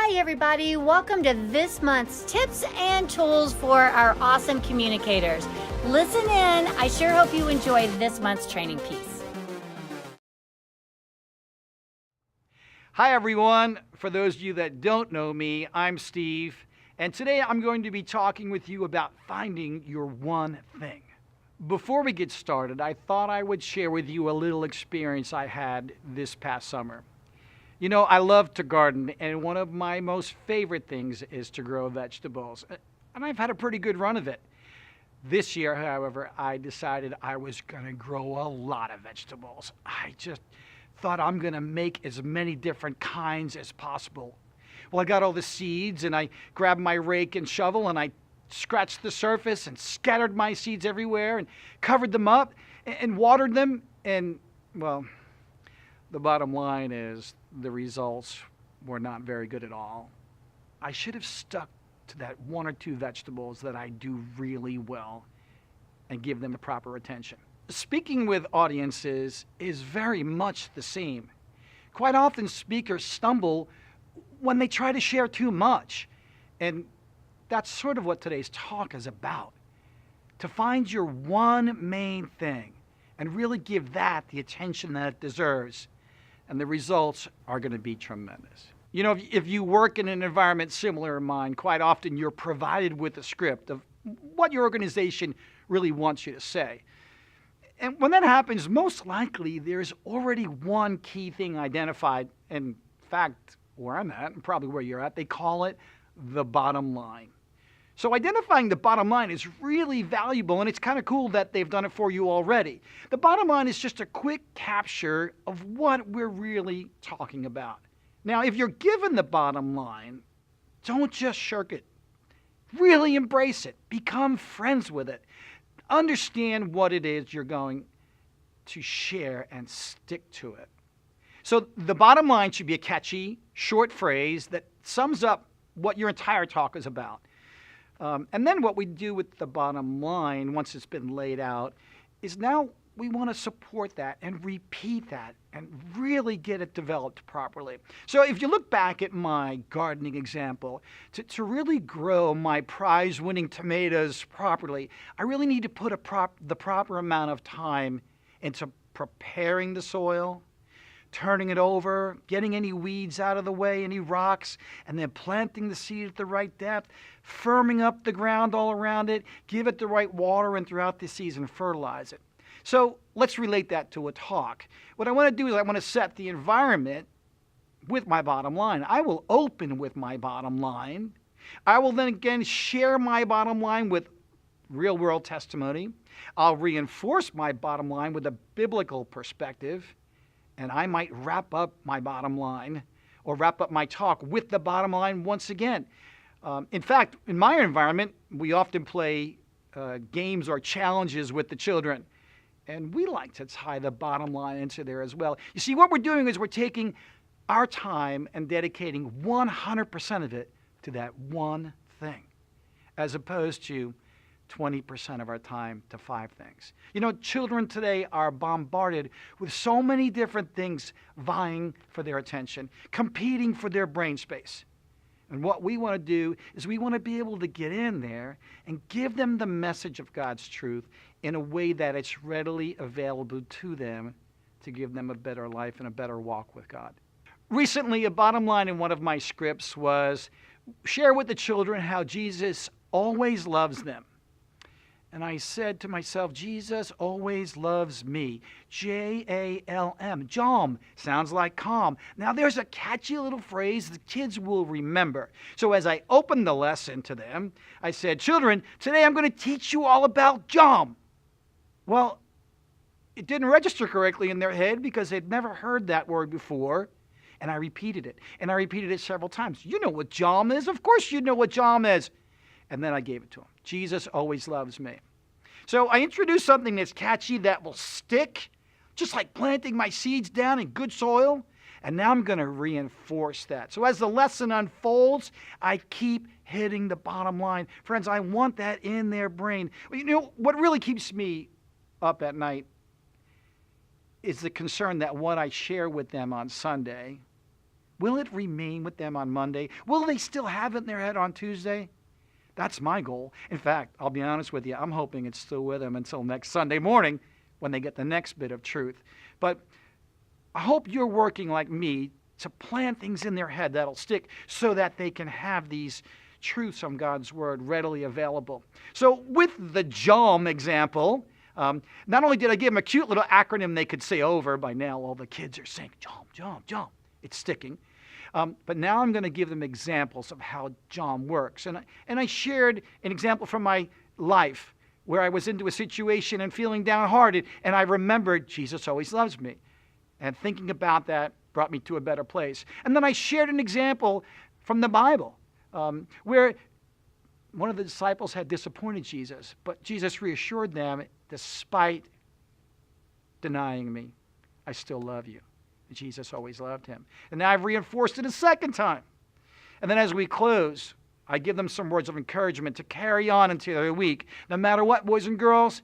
Hi everybody, welcome to this month's tips and tools for our awesome communicators. Listen in, I sure hope you enjoyed this month's training piece. Hi everyone, for those of you that don't know me, I'm Steve, and today I'm going to be talking with you about finding your one thing. Before we get started, I thought I would share with you a little experience I had this past summer. You know, I love to garden, and one of my most favorite things is to grow vegetables. And I've had a pretty good run of it. This year, however, I decided I was going to grow a lot of vegetables. I just thought I'm going to make as many different kinds as possible. Well, I got all the seeds, and I grabbed my rake and shovel, and I scratched the surface and scattered my seeds everywhere and covered them up and watered them. And, well, the bottom line is the results were not very good at all. I should have stuck to that one or two vegetables that I do really well and give them the proper attention. Speaking with audiences is very much the same. Quite often speakers stumble when they try to share too much. And that's sort of what today's talk is about. To find your one main thing and really give that the attention that it deserves. And the results are going to be tremendous. You know, if you work in an environment similar to mine, quite often you're provided with a script of what your organization really wants you to say. And when that happens, most likely there's already one key thing identified. In fact, where I'm at, and probably where you're at, they call it the bottom line. So identifying the bottom line is really valuable, and it's kind of cool that they've done it for you already. The bottom line is just a quick capture of what we're really talking about. Now, if you're given the bottom line, don't just shirk it. Really embrace it. Become friends with it. Understand what it is you're going to share and stick to it. So the bottom line should be a catchy, short phrase that sums up what your entire talk is about. And then what we do with the bottom line, once it's been laid out, is now we want to support that and repeat that and really get it developed properly. So if you look back at my gardening example, to really grow my prize-winning tomatoes properly, I really need to put the proper amount of time into preparing the soil, turning it over, getting any weeds out of the way, any rocks, and then planting the seed at the right depth, firming up the ground all around it, give it the right water, and throughout the season fertilize it. So let's relate that to a talk. What I want to do is I want to set the environment with my bottom line. I will open with my bottom line. I will then again share my bottom line with real-world testimony. I'll reinforce my bottom line with a biblical perspective. And I might wrap up my bottom line or wrap up my talk with the bottom line once again. In fact, in my environment, we often play games or challenges with the children. And we like to tie the bottom line into there as well. You see, what we're doing is we're taking our time and dedicating 100% of it to that one thing, as opposed to 20% of our time to 5 things. You know, children today are bombarded with so many different things vying for their attention, competing for their brain space. And what we want to do is we want to be able to get in there and give them the message of God's truth in a way that it's readily available to them to give them a better life and a better walk with God. Recently, a bottom line in one of my scripts was share with the children how Jesus always loves them. And I said to myself, Jesus always loves me. J-A-L-M. Jalm. Sounds like calm. Now there's a catchy little phrase the kids will remember. So as I opened the lesson to them, I said, children, today I'm going to teach you all about Jalm. Well, it didn't register correctly in their head because they'd never heard that word before. And I repeated it. And I repeated it several times. You know what Jalm is? Of course you know what Jalm is. And then I gave it to him. Jesus always loves me. So I introduced something that's catchy that will stick, just like planting my seeds down in good soil. And now I'm going to reinforce that. So as the lesson unfolds, I keep hitting the bottom line. Friends, I want that in their brain. You know, what really keeps me up at night is the concern that what I share with them on Sunday Will it remain with them on Monday? Will they still have it in their head on Tuesday? That's my goal. In fact, I'll be honest with you, I'm hoping it's still with them until next Sunday morning when they get the next bit of truth. But I hope you're working like me to plant things in their head that'll stick so that they can have these truths from God's Word readily available. So with the JOM example, not only did I give them a cute little acronym they could say over, by now all the kids are saying JOM, JOM, JOM. It's sticking. But now I'm going to give them examples of how JOM works. And I shared an example from my life where I was into a situation and feeling downhearted, and I remembered Jesus always loves me. And thinking about that brought me to a better place. And then I shared an example from the Bible where one of the disciples had disappointed Jesus, but Jesus reassured them, despite denying me, I still love you. Jesus always loved him. And now I've reinforced it a second time. And then as we close, I give them some words of encouragement to carry on into their week. No matter what, boys and girls,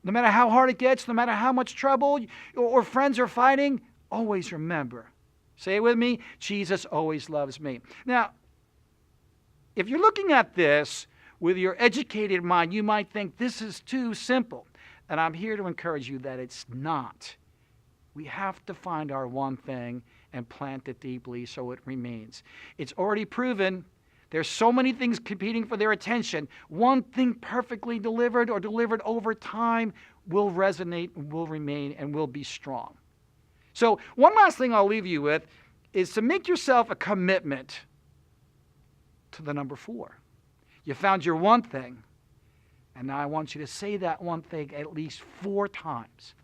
no matter how hard it gets, no matter how much trouble or friends are fighting, always remember. Say it with me, Jesus always loves me. Now, if you're looking at this with your educated mind, you might think this is too simple. And I'm here to encourage you that it's not. We have to find our one thing and plant it deeply so it remains. It's already proven. There's so many things competing for their attention. One thing perfectly delivered or delivered over time will resonate, will remain, and will be strong. So one last thing I'll leave you with is to make yourself a commitment to the number 4. You found your one thing, and now I want you to say that one thing at least 4 times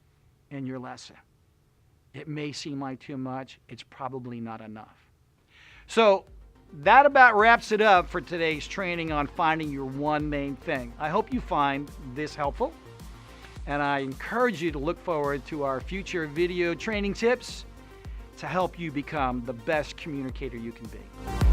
in your lesson. It may seem like too much. It's probably not enough. So that about wraps it up for today's training on finding your one main thing. I hope you find this helpful, and I encourage you to look forward to our future video training tips to help you become the best communicator you can be.